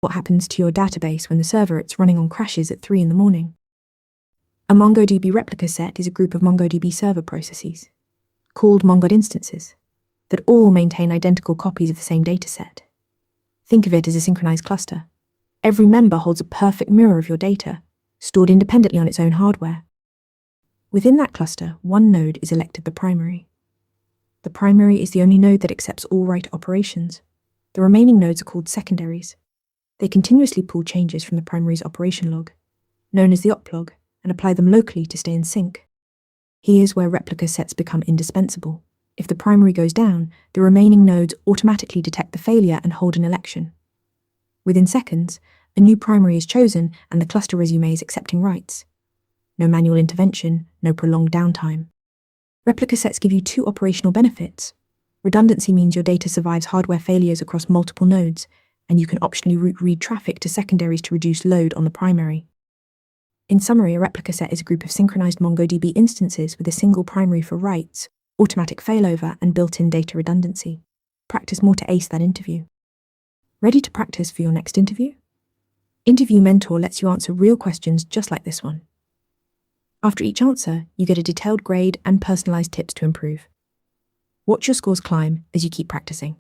What happens to your database when the server it's running on crashes at 3 in the morning? A MongoDB replica set is a group of MongoDB server processes, called MongoDB instances, that all maintain identical copies of the same dataset. Think of it as a synchronized cluster. Every member holds a perfect mirror of your data, stored independently on its own hardware. Within that cluster, one node is elected the primary. The primary is the only node that accepts all write operations. The remaining nodes are called secondaries. They continuously pull changes from the primary's operation log, known as the oplog, and apply them locally to stay in sync. Here's where replica sets become indispensable. If the primary goes down, the remaining nodes automatically detect the failure and hold an election. Within seconds, a new primary is chosen and the cluster resumes accepting writes. No manual intervention, no prolonged downtime. Replica sets give you two operational benefits. Redundancy means your data survives hardware failures across multiple nodes, and you can optionally route read traffic to secondaries to reduce load on the primary. In summary, a replica set is a group of synchronized MongoDB instances with a single primary for writes, automatic failover, and built-in data redundancy. Practice more to ace that interview. Ready to practice for your next interview? Interview Mentor lets you answer real questions just like this one. After each answer, you get a detailed grade and personalized tips to improve. Watch your scores climb as you keep practicing.